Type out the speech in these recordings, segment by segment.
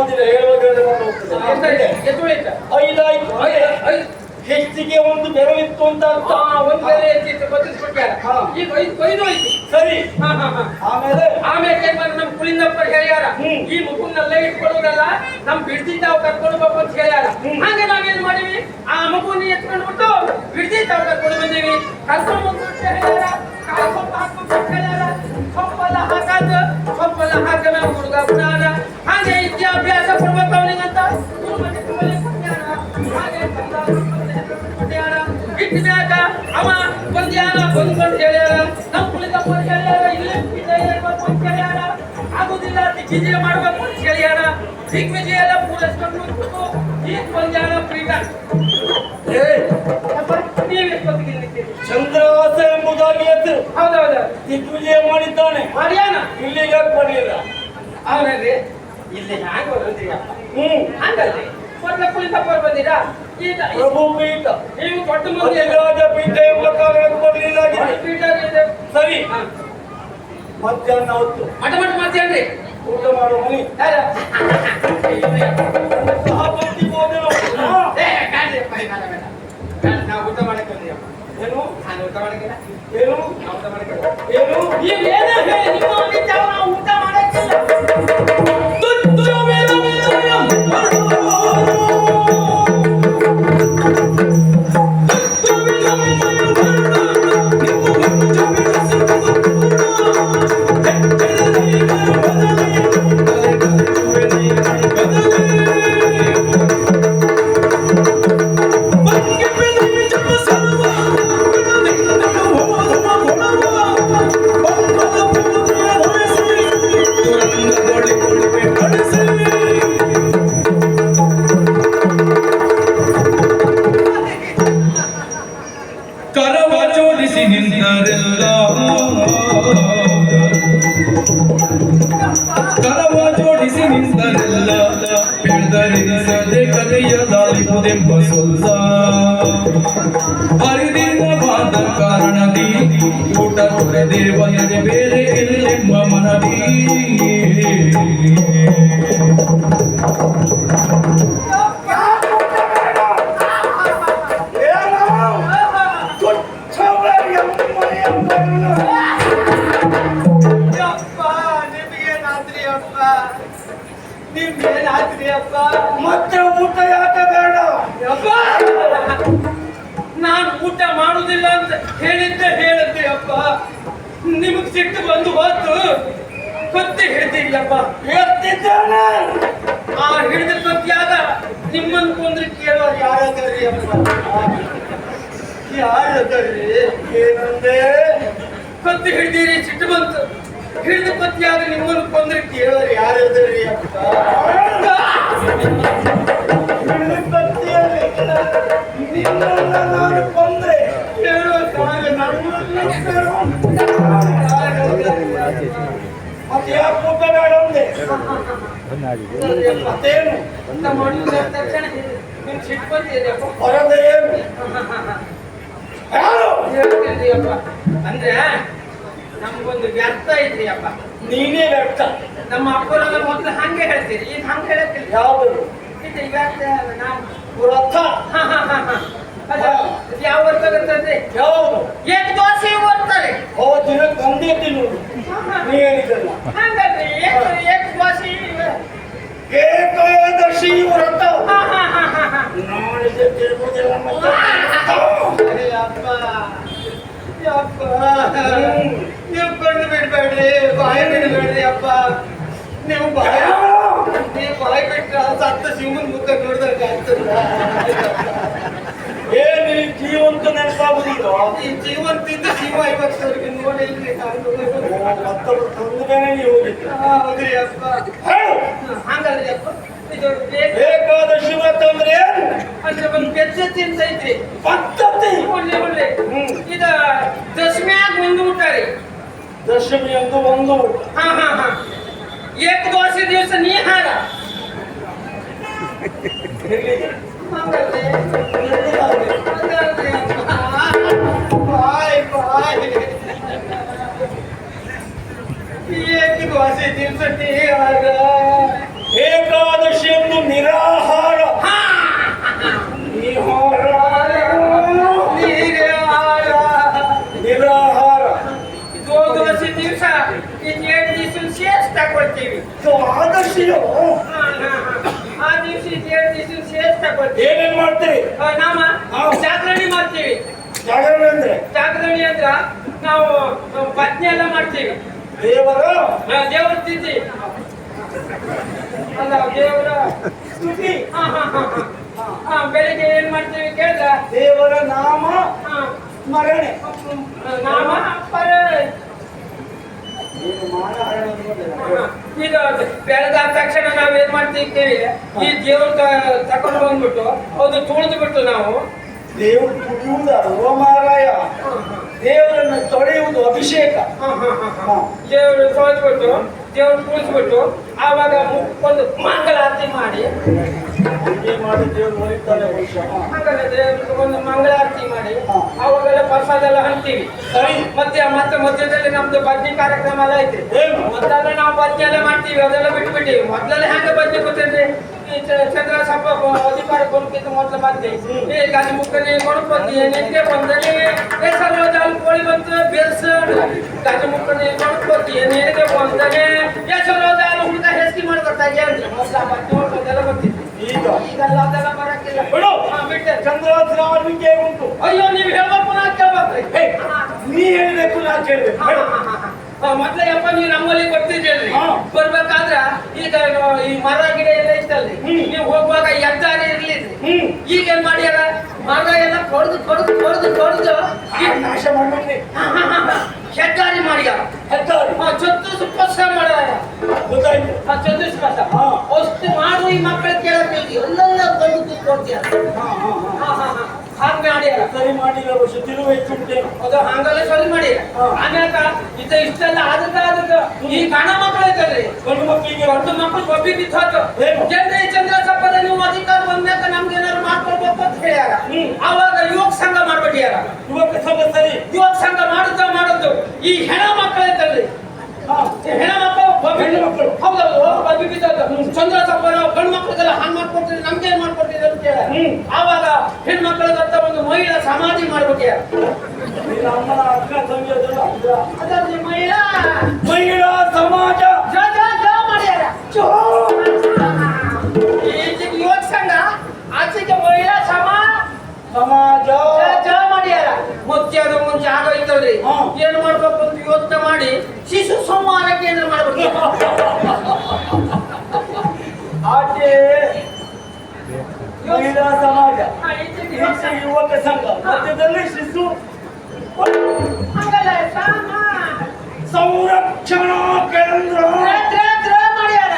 ಮಾಡುದಿಲ್ಲ, ಹೇಳುವಾಗ ಹೋಗ್ತದೆ. ಐದಾಯ್ತು, ಹೆಚ್ಚಿಗೆ ಒಂದು ಬೆರವಿತ್ತು ಅಂತ ಅರ್ಥ. ಒಂದು ಬೆಲೆ ಹೆಚ್ಚಿತ್ತು ಗೊತ್ತಿಸ್ಬಿಟ್ಟಾರ. ಈಗ ಕೊಯ್ದು ಹೋಯ್ತು. ಸರಿ, ಆಮೇಲೆ ನಮ್ ಕುಳಿಂದಪ್ಪರ್ ಹೇಳ್ಯಾರ, ಈ ಮಗುನಲ್ಲೇ ಇಟ್ಕೊಳ್ಳೋದಲ್ಲ, ನಮ್ ಬಿಡ್ದಿ ತಾವು ಕರ್ಕೊಂಡು ಹೋಗ್ಬೇಕು ಅಂತ ಹೇಳ್ಯಾರ. ಹಾಗೆ ನಾವೇನ್ ಮಾಡಿವಿ, ಆ ಮಗುನ ಎತ್ಕೊಂಡು ಬಿಟ್ಟು ಬಿಡ್ದಿ ತಾವು ಕರ್ಕೊಂಡು ಬಂದೀವಿ. ಕರ್ಕೊಂಡು ಬಂದ್ಬಿಟ್ಟು ಹೇಳ್ಯಾರ, ಕಾಯಿ ಸೊಪ್ಪು ಹಾಕ್ಬೇಕು ಅಂತ ಹೇಳ್ಯಾರ. ಸೊಪ್ಪೆಲ್ಲ ಹಾಕಾದ, ಸೊಪ್ಪೆಲ್ಲ ಹಾಕದ ಹುಡುಗ ಗುಣಾನ. ಹಾಗೆ ವಿದ್ಯಾಭ್ಯಾಸ ಕೊಡ್ಬೇಕು ಅವನಿಗಂತ ಇಟ್ಟಿದಾಗ ಅವ ಬಂದ್ಯಾನ ಬಂದ್ಕೊಂಡು ಹೇಳ್ಯಾರ. ನಮ್ ಕುಳಿತಪ್ಪ ಹೇಳ್ಯಾರ, ಇಲ್ಲೇ ಹೇಳ್ಬೇಕು ಅಂತ ಹೇಳ್ಯಾರ. ಆಗುದಿಲ್ಲ, ದಿಗ್ವಿಜಯ ಮಾಡ್ಬೇಕು ಅಂತ ಹೇಳ್ಯಾರ. ದಿಗ್ವಿಜಯ ಎಲ್ಲ ಪೂರೈಸ್ಕೊಂಡು ಈಗ ಬಂದ್ಯಾನ ಪ್ರೀತ. ನೀವ್ ಎಷ್ಟೊತ್ತಿಗೆ ನಿಂತೀರಿ? ಚಂದ್ರವಾಸ ಎಂಬುದಾಗಿ ಹೆಸರು. ಹೌದೌದ, ದಿಗ್ವಿಜಯ ಮಾಡಿದ್ದಾನೆ. ಮಾಡ್ಯಾನ, ಇಲ್ಲಿಗೆ ಬರ್ಲಿಲ್ಲ. ಅವನಲ್ಲಿ ಇಲ್ಲಿ ಹ್ಯಾಂಗ ಬರೋದ್ರಿ? ಹಂಗಲ್ರಿ, ಮೊದ್ಲ ಕುಳಿತಪ್ಪ ಬಂದಿರಾ? ಪ್ರಭು ಪೀಠ, ನೀವು ದೊಡ್ಡ ಮಂದಿ ರಾಜ ಪೀಠ ಎಂಬ ಕಾರಣಕ್ಕೆ ಬರ್ಲಿಲ್ಲ. ಸರಿ, ಮಧ್ಯಾಹ್ನ ಹೊತ್ತು ಮಠ ಮಾಡ್ತೇನ್ರಿ, ಊಟ ಮಾಡೋ ಮನಿ ನಾವು ಊಟ ಮಾಡಕ್ಕೆ ಏನು ನಾನು ಊಟ ಮಾಡಕ್ಕಿಲ್ಲ. ಏನು ಊಟ ಮಾಡಕ್ಕಿಲ್ಲ. ಏನು ನಾವು ಊಟ ಮಾಡಕ್ಕಿಲ್ಲ. ಕರವ ಜೋಡಿಸಿ ನಿಂತರೆಲ್ಲ ಬೆಳೆದರಿಸದೆ ಕಲೆಯದಾಲಿಪುದೆಂಬ ಸೊಲ್ಲ ಹರಿದಿರವಾದ ಕಾರಣದಿ ಊಟ ತೊರೆದೆ ಬಯದೆ ಬೇರೆ ಎಲ್ಲೆಂಬ ಮನದಿ ಮತ್ತೆ ಊಟ ಯಾಕೆ ಬೇಡ? ನಾನು ಊಟ ಮಾಡುದಿಲ್ಲ ಅಂತ ಹೇಳಿದ್ದೆ ಅಪ್ಪ. ನಿಮಗ್ ಸಿಟ್ಟು ಬಂದು ಹೋತು ಕೊತ್ತಿ ಹಿಡ್ದಿಲ್ಲಪ್ಪ. ಹೇಳ್ತಿದ್ದಾನೆ. ಆ ಹಿಡಿದ ಕೊತ್ತಿಯಾಗ ನಿಮ್ಮನ್ ಕೊಂದ್ರೆ ಕೇಳೋ ಯಾರದರಿ ಅಪ್ಪ? ಯಾರದರಿ? ಏನಂದೆ? ಕೊತ್ತಿ ಹಿಡ್ದಿರಿ, ಸಿಟ್ಟು ಬಂತು. ಹಿಡಿದ ಕೊತ್ತಿಯಾಗ ನಿಮ್ಮನ್ನು ಕೊಂದ್ರೆ ಕೇಳೋ ಯಾರದರಿ ಅಪ್ಪ? ನಾನು ಕೊಂದ್ರೆ ಕೇಳೋ ಮತ್ತೆ ಯಾಕೆ ಊಟ ಬೇಡ ಅಂದೆ? ಮತ್ತೇನು ತಕ್ಷಣ ನಿಮ್ ಸಿಟ್ಟು ಬಂದಿದೆಯಪ್ಪ. ಹೊರದೆ ಏನು? ಯಾರು ಹೇಳ್ತೀನಿ ಅಪ್ಪ, ಅಂದ್ರೆ ನಮ್ಗೊಂದು ವ್ಯರ್ಥ ಐತ್ರಿ ಅಪ್ಪ. ನೀನೇ ವ್ಯಕ್ತ. ನಮ್ಮ ಅಪ್ಪರೆಲ್ಲ ಮೊದ್ಲು ಹಂಗೆ ಹೇಳ್ತೀರಿ, ಈಗ ಹಂಗೆ ಹೇಳಕ್ಕಿಲ್ಲ. ಯಾವುದು ಇದು ವ್ಯರ್ಥ ನಾವು ವ್ರತ? ಯಾವ ವರ್ಗ ಬರ್ತದೆ? ಯಾವುದು? ಏಕ್ ದೋಸೆ ಬರ್ತಾರೆ. ಓ, ದಿನಕ್ಕೆ ಒಂದೇ ತಿನ್ನುವುದು. ನೀ ಹೇಳಿದ್ದಲ್ಲ. ಹಂಗಲ್ರಿ, ಏಕ್ ದೋಸೆ ಏಕಾದಶಿ ವ್ರತ ನಾಳಿಗೆ ತಿರುಗುವುದಿಲ್ಲ. ಮತ್ತೆ ಅಪ್ಪ ನೀವು ಕಣ್ಣು ಬಿಡ್ಬೇಡ್ರಿ, ಬಾಯಿ ಬಿಡ್ಬೇಡ್ರಿ ಅಪ್ಪ. ನೀವು ಬಾಯಿ ಬಿಟ್ರ ಸತ್ತ ಶಿವನ್ ಮುಖ ನೋಡಿದಾಗ ಆಗ್ತದ. ಏನು ಜೀವಂತ ನೆನಪಾಗುದಿಲ್ಲ? ಈ ಜೀವಂತಿದ್ದ ಜೀವ ಇವತ್ತವರೆಗೆ ನೋಡಿಲ್ರಿ ನಾನು. ಮತ್ತೊಬ್ಬರು ತಂದಮೇಲೆ ನೀವು ಹೋಗಿದ್ದು. ಹೌದ್ರಿ ಅಪ್ಪ. ಹಂಗಲ್ರಿ ಅಪ್ಪ, ಇದು ಏಕಾದಶಿ ವ್ರತ ಅಂದ್ರೆ ಏನು? ಅಂದ್ರೆ ಒಂದು ಪದ್ಧತಿ ಅಂತ ಐತ್ರಿ. ಪದ್ಧತಿ? ಒಳ್ಳೆ ಇದ ದಶಮಿಯಾಗ ಒಂದು ಊಟ ರೀ. ದಶಮಿ ಎಂದು ಒಂದು ಊಟ. ಏಕ ದೋಸೆ ದಿವಸ ನೀಹಾರ. ಏಕ ದೋಸೆ ದಿವಸ ನೀಹಾರ. ಏಕಾದಶಿ ದಿವಸಿಯೋ ಆ ದಿವಸ 2 ದಿವಸ ಸೇರ್ಸ್ ತಗೊಳ್ತೀವಿ. ಏನೇನ್ ಮಾಡ್ತೀರಿ? ನಾಮ ಹಾ. ಜಾಗರಣೆ ಮಾಡ್ತೀವಿ. ಜಾಗರಣೆ ಅಂದ್ರೆ ಜಾಗರಣೆ ಅಂದ್ರ ನಾವು ಭಜನೆ ಎಲ್ಲ ಮಾಡ್ತೀವಿ. ದೇವರ ದೇವರ ತಿಥಿ ಅಲ್ಲ ದೇವರ ಸ್ತುತಿ, ಬೆಳಿಗ್ಗೆ ಏನ್ ಮಾಡ್ತೀವಿ ಕೇಳಿದ್ರ ದೇವರ ನಾಮ ಸ್ಮರಣೆ. ನಾಮ ಪರ ಏನು ಮಾನಹರಣ ಅನ್ನೋದಿಲ್ಲ. ಈಗ ಬೆಳಗಾದ ತಕ್ಷಣ ನಾವ್ ಏನ್ ಮಾಡ್ತಿರ್ತೀವಿ, ಈ ದೇವ್ರ ತಕೊಂಡು ಬಂದ್ಬಿಟ್ಟು ಅದು ತುಳಿದು ಬಿಟ್ಟು ನಾವು ದೇವರು ತುಳಿಯುವುದಲ್ವ ಮಾರಾಯ, ದೇವರನ್ನು ತೊಳೆಯುವುದು ಅಭಿಷೇಕ. ದೇವ್ರು ತೊಳೆದ್ಬಿಟ್ಟು ದೇವ್ರು ತುಳಿಸ್ಬಿಟ್ಟು ಆವಾಗ ಒಂದು ಮಂಗಳಾರತಿ ಮಾಡಿ ಹೀಗೆ ಮಾಡಿ ದೇವರು ಹೊಲಿತಾನೆ ಬಹುಶಃ. ಮಂಗಲ ದೇವ್ರಿಗೆ ಒಂದು ಮಂಗಳಾರತಿ ಮಾಡಿ ಅವಾಗೆಲ್ಲ ಪ್ರಸಾದ ಎಲ್ಲ ಹಂಚ್ತೀವಿ. ಸರಿ. ಮತ್ತೆ ಮಧ್ಯದಲ್ಲಿ ನಮ್ದು ಭಜನೆ ಕಾರ್ಯಕ್ರಮ ಎಲ್ಲ ಐತಿ. ಏನು? ಮೊದಲೆಲ್ಲ ನಾವು ಭಜನೆ ಎಲ್ಲ ಮಾಡ್ತೀವಿ, ಅದೆಲ್ಲ ಬಿಟ್ಬಿಟ್ಟಿವಿ. ಮೊದಲೆಲ್ಲ ಹೆಂಗ ಭಜನೆ ಗೊತ್ತೇನ್ರಿ, ಈ ಚಂದ್ರ ಸಭಾ ಅಧಿಕಾರ ಕೊಡ್ಕಿಂತ ಮೊದಲು ಬರ್ತೀವಿ. ಈ ಗಾಲಿ ಮುಕ್ಕಲಿ ಗಣಪತಿ ನಿನ್ನೆ ಬಂದಲ್ಲಿ ಹೆಸರು ಕೋಳಿ ಬಂತು ಬೆರ್ಸ ಗಾಜಿ ಮುಕ್ಕಲಿ ಗಣಪತಿ ನಿನಗೆ ಬಂದರೆ ಹೆಸರು ಹುಡುಗ ಹೆಸ್ಕಿ ಮಾಡ್ಕೊತಾ ಏನ್ರಿ ಮೊದಲ ಭಜನೆ ಮಾಡ್ಕೊಂಡೆಲ್ಲ ಬರ್ತಿದ್ವಿ. ಈಗೆಲ್ಲ ಅದೆಲ್ಲ ಬರಕ್ಕಿಲ್ಲ. ಬಿಡು. ಬಿಟ್ಟೆ ಚಂದ್ರಾವತಿ ರಾಮನಿಗೆ ಉಂಟು. ಅಯ್ಯೋ ನೀವು ಹೇಳ್ಬೇಕು ನಾ ಕೇಳ್ಬೇಕ್ರಿ. ನೀ ಹೇಳ್ಬೇಕು ನಾ ಕೇಳ್ಬೇಕು. ಮೊದ್ಲಯ್ಯಪ್ಪ ನೀವು ನಮ್ಮಲ್ಲಿ ಬರ್ತಿದ್ರಿ. ಹಾ. ಬರ್ಬೇಕಾದ್ರ ಈಗ ಈ ಮರ ಗಿಡ ಎಲ್ಲ ಇತ್ತಲ್ರಿ, ನೀವು ಹೋಗುವಾಗ ಎದ್ದಾರಿ ಇರ್ಲಿದ್ರಿ. ಈಗ ಏನ್ ಮಾಡ್ಯಾರ, ಮರ ಎಲ್ಲ ಕೊಡ್ದು ನಾಶ ಮಾಡ್ಬಿಟ್ರಿ. ಹೆದ್ದಾರಿ ಮಾಡ್ಯಾರ. ಹೆದ್ದಾರಿ ಚತುಷ್ಪಥ ಮಾಡ್ಯಾರ. ಗೊತ್ತಾಯ್ತು. ಚತುಷ್ಪಥ ಹಾ. ಅಷ್ಟು ಮಾಡು ಈ ಮಕ್ಕಳ ಕೇಳಕ್ಕೆ ಎಲ್ಲೆಲ್ಲ ಬಂದು ಕೊಡ್ತೀರ. ಹಾಗೆ ಮಾಡ್ಯಾರ. ಸರಿ ಮಾಡಿಲ್ಲ ವರ್ಷ ತಿರುವು ಹೆಚ್ಚುಂಟೇನು. ಅದು ಹಂಗೆಲ್ಲ ಸರಿ ಮಾಡಿ ಆಮ್ಯಾಕ ಇಷ್ಟೆಲ್ಲ ಆದದ ಈ ಗಣ ಮಕ್ಕಳು ಐತಲ್ರಿ, ಗಂಡು ಮಕ್ಕಳಿಗೆ ಗಂಡು ಮಕ್ಕಳು ಒಬ್ಬಿ ಬಿತ್ತು ಏನು? ಜನರೇ ಚಂದ್ರ ಸಪ್ಪದ ನೀವು ಅಧಿಕಾರ ಬಂದ್ಮ್ಯಾಕ ನಮ್ಗೆ ಏನಾದ್ರು ಮಾಡ್ಕೊಳ್ಬೇಕು ಅಂತ ಹೇಳ್ಯಾರ. ಅವಾಗ ಯುವಕ ಸಂಘ ಮಾಡ್ಬಿಟ್ಯಾರ. ಯುವಕ ಸಂಘ ಸರಿ. ಯುವಕ ಸಂಘ ಮಾಡುದು ಈ ಹೆಣ ಮಕ್ಕಳು ಐತಲ್ರಿ, ಹೆಣ ಮಕ್ಕಳು ಹೆಣ್ಣು ಮಕ್ಕಳು. ಹೌದೌದು ಒಬ್ಬಿ ಬಿದ್ದು ಚಂದ್ರ ಸಪ್ಪನ ಗಂಡು ಮಕ್ಕಳಿಗೆಲ್ಲ ಹಂಗ್ ಮಾಡ್ಕೊಡ್ತೀರಿ, ನಮ್ಗೆ ಏನ್ ಮಾಡ್ಕೊಡ್ತೀರಿ ಅಂತ ಕೇಳ. ಆವಾಗ ಹೆಣ್ಮಕ್ಳಿಗಂತ ಒಂದು ಮಹಿಳಾ ಸಮಾಧಿ ಮಾಡ್ಬಿಟ್ಯಾರ. ನಿನ್ನ ಅಮ್ಮನ ಅಕ್ಕ ತಂಗಿಯದಲ್ಲ ಅದರಲ್ಲಿ ಮಹಿಳಾ ಸಮಾಜ ಮಾಡ್ಯಾರ. ಈಚೆಗೆ ಯುವಕ ಸಂಘ, ಆಚೆಗೆ ಮಹಿಳಾ ಸಮಾಜ ಮಾಡ್ಯಾರ. ಮುಂಚೆ ಅದು ಒಂದು ಜಾಗ ಐತಲ್ರಿ, ಏನ್ ಮಾಡ್ಬೇಕು ಅಂತ ಯೋಚನೆ ಮಾಡಿ ಶಿಶು ಸಂಹಾರ ಕೇಂದ್ರ ಮಾಡ್ಬೇಕು. ಆಚೆ ಮಹಿಳಾ ಸಮಾಜ, ಈಚೆಗೆ ಈಚೆ ಯುವಕ ಸಂಘ, ಮಧ್ಯದಲ್ಲಿ ಶಿಶು ಹಂಗಲ್ಲ ಸಂರಕ್ಷಣಾ ಕೇಂದ್ರ. ಮಾಡ್ಯಾರ.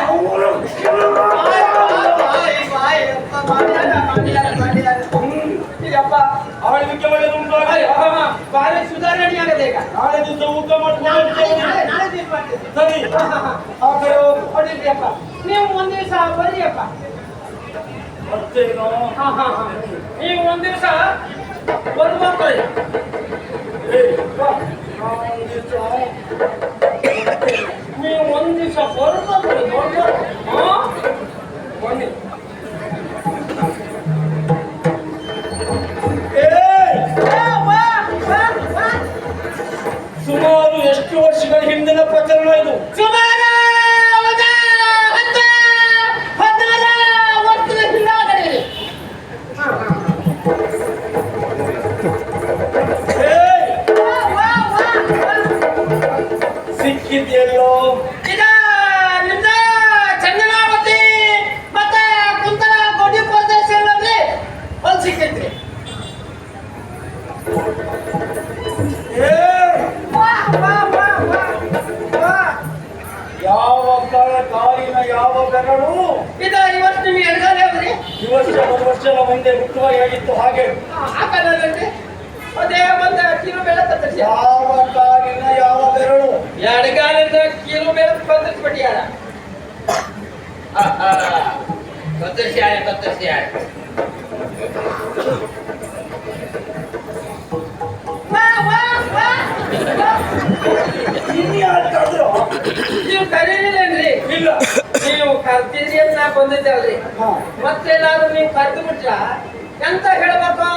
ಆಳ್ವಿಕೆ ಒಳ್ಳೆದುಂಟು. ಬಾರಿ ಸುಧಾರಣೆ ಆಗದೆ ಈಗ. ನಾಳೆ ದಿವಸ ಊಟ ನಾಳೆ ದಿವಸ ಮಾಡ್ತೀವಿ. ಸರಿ. ಆ ಕಡೆ ಹೋಗು. ಹೊಡಿದ್ರಿಯಪ್ಪ, ನೀವು ಒಂದ್ ದಿವಸ ಬರ್ರಿಯಪ್ಪ. ಮತ್ತೇನು? ನೀವು ಒಂದ್ ದಿವಸ ಬರ್ಬೇಕು. ನೀವು ಒಂದ್ ದಿವಸ ಬರ್ಬೇಕು. ಬನ್ನಿ. ಸುಮಾರು ಎಷ್ಟು ವರ್ಷಗಳ ಹಿಂದಿನ ಪ್ರಕರಣ ಇದು? ಸುಮಾರು 16 ವರ್ಷದ ಹಿಂದಾಗಡೆ. ಸಿಕ್ಕಿದೆಯಲ್ಲೋ ಈಗ ನಿಮ್ದ ಚಂದನಾವತಿ ಮತ್ತೆ ಕುಂತಲ ಗೋಡಿ ಪ್ರದೇಶಗಳಲ್ಲಿ ಒಂದು ಸಿಕ್ಕೈತ್ರಿ. ಯಾವ ಕಾಲಿನ ಯಾವ ಬೆರಳು ಇದು ಇವತ್ತು ನಿಮ್ಗೆ ಎಡಗಾಲ ಯಾವ್ದ್ರಿ? ಈ ವರ್ಷ ಒಂದು ವರ್ಷದ ಮುಂದೆ ಮುಖ್ಯವಾಗಿ ಆಗಿತ್ತು ಹಾಗೆ. ಆ ಕಾಲದಲ್ಲಿ ಅದೇ ಒಂದು ಕಿಲೋ ಬೆಳೆ ತರಿಸಿ. ಯಾವ ಕಾಲಿನ ಯಾವ ಬೆರಳು ಎಡಗಾಲಿಂದ ಕಿಲೋ ಬೆಳೆ ಬಂದಿಸ್ಬಿಟ್ಟಿಯಾರ. ಕತ್ತರಿಸ್ಯಾಳೆ. ಇನ್ಯಾಕಾದ್ರೂ ನೀವು ಕರೀಲಿಲ್ಲೇನ್ರಿ? ಇಲ್ಲ. ನೀವು ಕರ್ತೀರಿ ಅಂತ ನಾ ಬಂದಿದ್ದಲ್ರಿ. ಮತ್ತೇನಾದ್ರು ನೀವು ಕರೆದು ಬಿಟ್ರ ಎಂತ ಹೇಳ್ಬೇಕು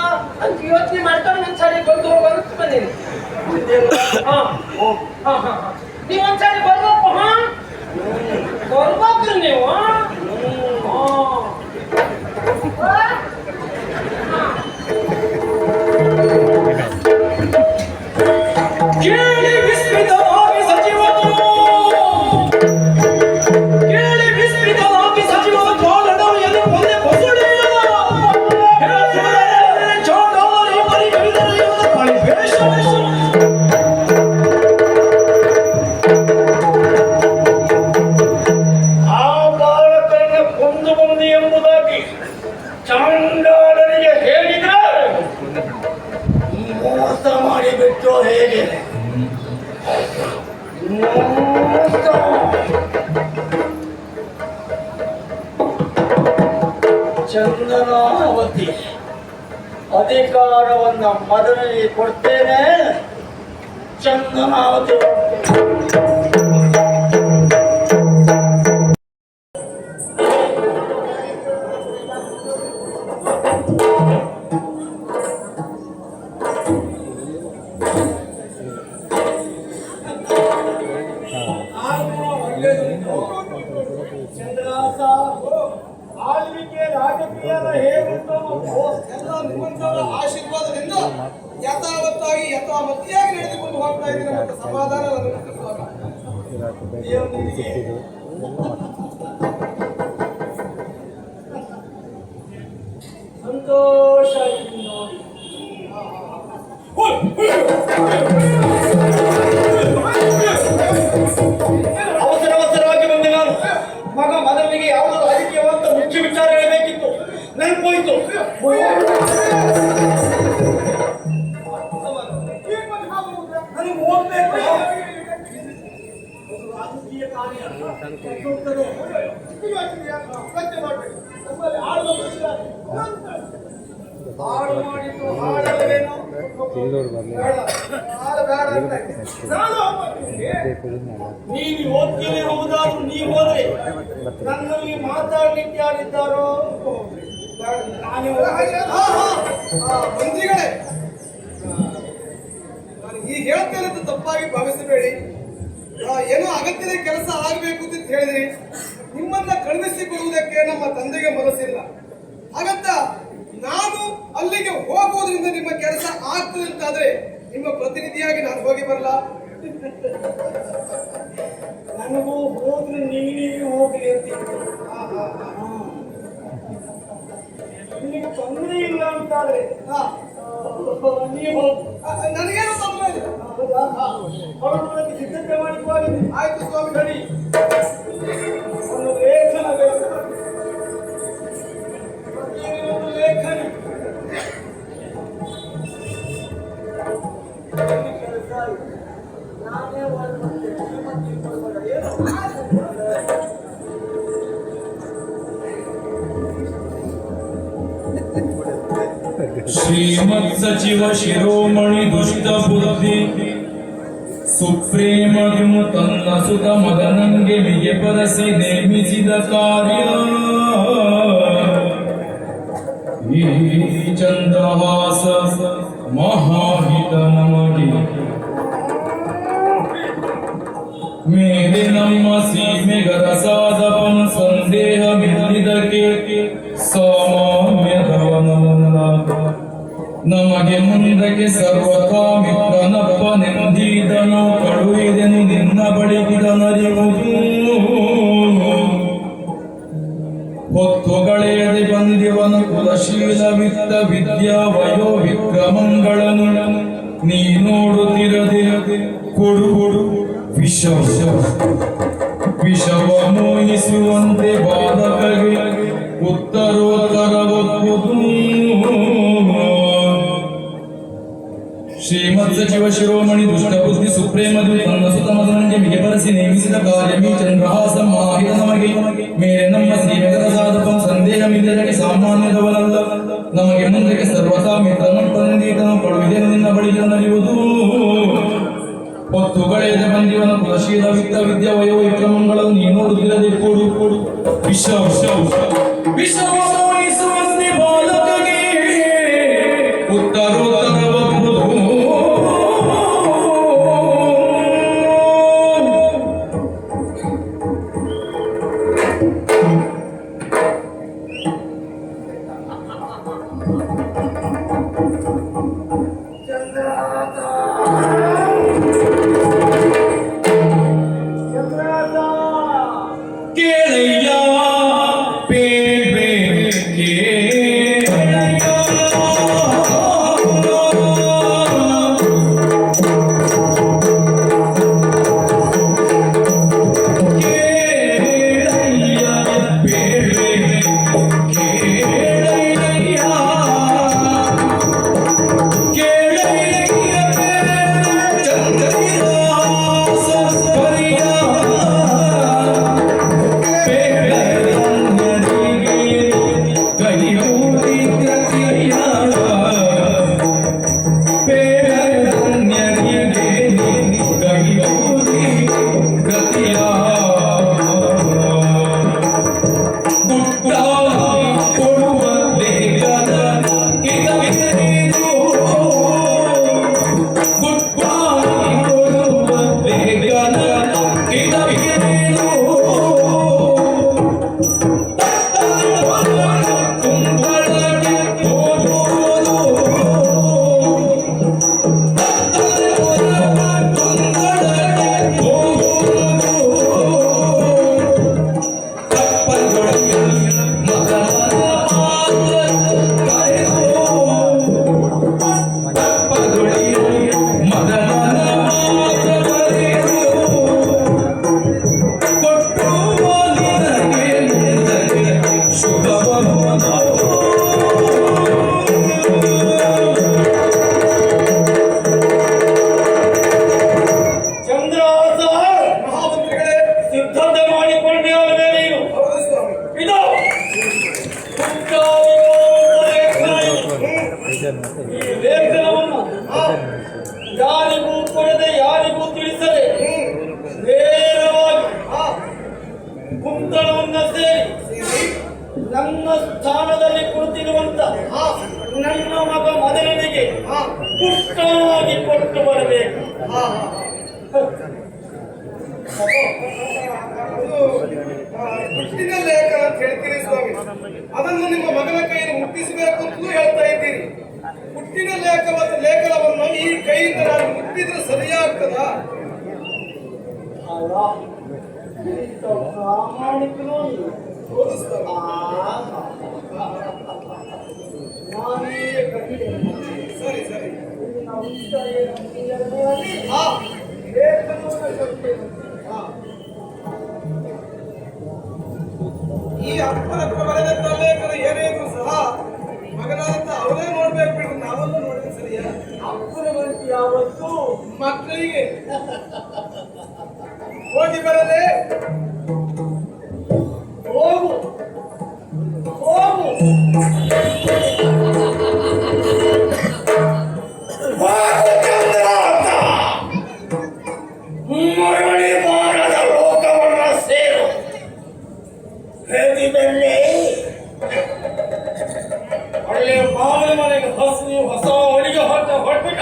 ಅಂತ ಯೋಚನೆ ಮಾಡ್ಕೊಂಡು ಒಂದ್ಸರಿ ಬಂದು ಹೋಗೋದು ಬಂದೀನಿ. ನೀವು ಒಂದ್ಸರಿ ಬರ್ಬೇಕು. ಬರ್ಬೇಕ್ರಿ ನೀವು ಕೇಳಿ ವಿಸ್ಮಿತವಾಗಿ ಸಚಿವನು ಕೇಳಿ ವಿಸ್ಮಿತವಾಗಿ ಸಚಿವನು ಕಾಲಡವೆಯನ್ನು ಕೊಂದೆ ಬಸುಳಿಯ ಚೋಟವರಿ ಪರಿಗಣಿದರೆಯುವುದು ಪರಿವೇಶ ಆ ಬಾಲಕರನ್ನ ಕೊಂದು ಬಂದು ಎಂಬುದಾಗಿ ಚಾಂಡಾಲನಿಗೆ ಹೇಳಿದ್ರೆ ಮೋಸ ಮಾಡಿಬಿಟ್ಟು ಹೇಗೆ ಮೋಸ. ಚಂದನಾವತಿ ಅಧಿಕಾರವನ್ನ ಮದನಿಗೆ ಕೊಡ್ತೇನೆ. ಚಂದನಾವತಿ ಚಂದ್ರಹಾಸ ಆಳ್ವಿಕೆ ರಾಜಕೀಯದ ಹೇಗುಂಟು ಎಲ್ಲ ನಿಮ್ಮಂತವರ ಆಶೀರ್ವಾದದಿಂದ ಯಥಾವತ್ತಾಗಿ ಯಥಾಮತಿಯಾಗಿ ನಡೆದುಕೊಂಡು ಹೋಗ್ತಾ ಇದ್ದೀನಿ ಮತ್ತು ಸಮಾಧಾನ ನನಗೆ ಸ್ವಾಗತ. ದೇವರಿಗೆ ಸಂತೋಷ ಆಗಿದೆ ನೋಡಿ. ಅವಸರವಾಗಿ ಬಂದೆ ನಾನು. ಮಗ ಮಗನಿಗೆ ಯಾವುದೋ ರಾಜಕೀಯವಂತ ಮುಖ್ಯ ವಿಚಾರ ಹೇಳಬೇಕಿತ್ತು, ನೆನಪೋಯ್ತು. ನನಗೆ ಓದ್ಬೇಕು. ಒಂದು ರಾಜಕೀಯ ಕಾರ್ಯ ಹೋಗ್ತದೆ. ಹಾಳು ಮಾಡಿದ್ದು ಹಾಳಲ್ವೇನೋ? ನೀನು ಓದ್ತೀನಿ ಹೌದಾದ್ರು ನೀವು ಹೋದ್ರೆ ನನ್ನಲ್ಲಿ ಮಾತಾಡ್ಲಿಕ್ಕೆ ಯಾರಿದ್ದಾರೋ ನಾನೇ ಮಂತ್ರಿಗಳೇ, ನಾನು ಈಗ ಹೇಳ್ತೇನೆ ಅಂತ ತಪ್ಪಾಗಿ ಭಾವಿಸಬೇಡಿ. ಏನೋ ಅಗತ್ಯದ ಕೆಲಸ ಆಗಬೇಕು ಅಂತ ಹೇಳಿದ್ರಿ. ನಿಮ್ಮನ್ನ ಕಳುಹಿಸಿಕೊಡುವುದಕ್ಕೆ ನಮ್ಮ ತಂದೆಗೆ ಮನಸ್ಸಿಲ್ಲ. ಹಾಗಂತ ನಾನು ಅಲ್ಲಿಗೆ ಹೋಗುವುದರಿಂದ ನಿಮ್ಮ ಕೆಲಸ ಆಗ್ತದೆ ಅಂತಾದ್ರೆ ನಿಮ್ಮ ಪ್ರತಿನಿಧಿಯಾಗಿ ನಾನು ಹೋಗಿ ಬರಲ್ಲ. ನನಗೂ ಹೋದ್ರೆ ನೀನೇ ಹೋಗ್ಲಿ ಅಂತ ನಿನಗೆ ತೊಂದರೆ ಇಲ್ಲ ಅಂತಾದ್ರೆ ನೀವು ನನಗೇನು ತೊಂದರೆ ಇಲ್ಲ. ಹೊರಡುವುದಕ್ಕೆ ಸಿದ್ಧತೆ ಮಾಡಿಕೊಳ್ಳಿ. ಆಯ್ತು ಸ್ವಾಮಿ, ಗಡಿ ಒಂದು ಲೇಖನ ಬೇಕು. ಒಂದು ಲೇಖನ ಕೆಲಸ ನಾನೇ ಶ್ರೀಮತ್ ಸಚಿವ ಶಿರೋಮಣಿ ದುಷ್ಟ ಬುದ್ಧಿ ಸುಪ್ರೇಮ ತನ್ನ ಸುತ ಮಗನಂಗೆ ಮಿಗೆ ಬರಸಿ ನೇಮಿಸಿದ ಕಾರ್ಯ ಈ ಚಂದ್ರಹಾಸ ಮಹಾಹಿತ ನಮಗೆ ಮೇಲೆ ನಮ್ಮ ಸೀಮೆಗರಸಾದ ಸಂದೇಹ ಮಿಲ್ಲಿದಕ್ಕೆ ಸಾಮಾನ್ಯದವನಲ್ಲ ನಮಗೆ ಮುಂದಕ್ಕೆ ಸರ್ವಥಾ ಮಿತ್ರನಪ್ಪ ನೆಮ್ಮದಿದನು ಕಳುಹಿದೆನು ನಿನ್ನ ಬಳಿಗಿದನರಿಯುವುದು ಹೊತ್ತುಗಳೆಯದೆ ಬಂದಿವನ ಕುಲಶೀಲ ವಿತ್ತ ವಿದ್ಯಾ ವಯೋ ವಿಕ್ರಮಗಳನ್ನು ನೀ ನೋಡುತ್ತಿರದೆ ಕೊಡು ಕೊಡು ವಿಷವ ಮೋಹಿಸುವಂತೆ ಬಾಲಕಗೆ ಉತ್ತರೋತ್ತರ ಒಪ್ಪುದು ಶ್ರೀಮತ್ ಸಚಿವ ಶಿರೋಮಣಿ ದುಷ್ಟ ಬುದ್ಧಿ ಸುಪ್ರೇಮದು ತನ್ನ ಸುತ ಮಗನಿಗೆ ಮಿಗೆ ಬರೆಸಿ ನೇಮಿಸಿದ ಕಾರ್ಯ ಮೀ ಚಂದ್ರಹಾಸ ಮಾಹಿತ ನಮಗೆ ಮೇಲೆ ನಮ್ಮ ಶ್ರೀಮೆಗದ ಸಾಧಕ ಸಂದೇಹ ಮಿಲ್ಲದಕ್ಕೆ ಸಾಮಾನ್ಯದವನಲ್ಲ ನಮಗೆ ಮುಂದಕ್ಕೆ ಸರ್ವಥಾ ಮಿತ್ರನಂತನಂದೀತನು ಕಳುಹಿದೆನು ನಿನ್ನ ಬಳಿಗೆ ನಡೆಯುವುದು ಹೊತ್ತುಗಳೆಯದೆ ಬಂದಿವನ ಕುಲಶೀಲ ವಿತ್ತ ವಿದ್ಯಾ ವಯೋ ವಿಕ್ರಮಗಳನ್ನು ನೀ ನೋಡುತ್ತಿರದೆ ಕೊಡು ಕೊಡು ವಿಷವ ಮೋಹಿಸುವಂತೆ ಬಾಲಕಗೆ ಉತ್ತರೋತ್ತರ ಒಪ್ಪುದು ಚಂದ್ರಹಾಸ ಮಹಾಮಂತ್ರಿಗಳೇ, ಸಿದ್ಧತೆ ಮಾಡಿಕೊಂಡೆ ಅಲ್ವೇ ನೀನು? ಹೌದು ಸ್ವಾಮಿ. ಇದು ಈ ಲೇಖನವನ್ನು ಯಾರಿಗೂ ಕೊಡದೆ ಯಾರಿಗೂ ತಿಳಿಸದೆ ನೇರವಾಗಿ ಕುಂತಳವನ್ನ ಸೇರಿ ನನ್ನ ಸ್ಥಾನದಲ್ಲಿ ಕುಳಿತಿರುವಂತ ನನ್ನ ಮಗ ಮೊದಲನಿಗೆ ಪುಷ್ಟಾಗಿ ಕೊಟ್ಟು ಬರಬೇಕು. ಹುಟ್ಟಿನ ಲೇಖ ಅಂತ ಹೇಳ್ತೀರಿ ಸ್ವಾಮಿ. ಅದನ್ನು ನಿಮ್ಮ ಮಗನ ಕೈಯಲ್ಲಿ ಮುಟ್ಟಿಸಬೇಕು ಅಂತಲೂ ಹೇಳ್ತಾ ಇದ್ದೀರಿ. ಹುಟ್ಟಿನ ಲೇಖನವನ್ನು ಈ ಕೈಯಿಂದ ನಾನು ಮುಟ್ಟಿದ್ರೆ ಸರಿಯಾಗ್ತದಾ? ಅಲ್ಲ, ಇಂಥ ಪ್ರಾಮಾಣಿಕನೂ ಇಲ್ಲ. ಹೌದು ಸ್ವಾಮಿ. ನಾನೇ ಕಟ್ಟಿದೆ. ಸರಿ ಸರಿ. ನಾವು ಇಷ್ಟ ಏನಂತೀರನೇ ಅಲ್ಲಿ ಹಾ ಲೇಖನವನ್ನು ಕಟ್ಟಿದ್ದೇವೆ. ಈ ಅಪ್ಪನ ಬರೆದಂತ ಲೇಖನ ಏನೇ ಇದ್ರು ಸಹ ಮಗನಾದಂತ ಅವರೇ ನೋಡ್ಬೇಕು ಬಿಡು, ನಾವೆಲ್ಲ ನೋಡಿದ್ರೆ ಸರಿಯಾ? ಅಪ್ಪನ ಗಂಟು ಯಾವತ್ತು ಮಕ್ಕಳಿಗೆ ಹೋಗಿ ಬರಲೇ. ಹೋಗು ಹೋಗು. ಮರಳಿ ಬಾರದ ಲೋಕವನ್ನ ಸೇರು. ಹೇಗಿದ್ದಲ್ಲಿ ಒಳ್ಳೆ ಮಾವನ ಮನೆಗೆ ಹೊಸ ಅಡಿಗೆ ಹೊರಟ್ಬಿಟ್ಟ.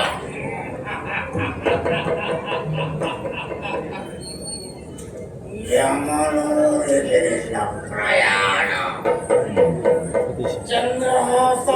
ಯಮನೂರಿಗೆ ಪ್ರಯಾಣ. ಚಂದ್ರಹಾಸ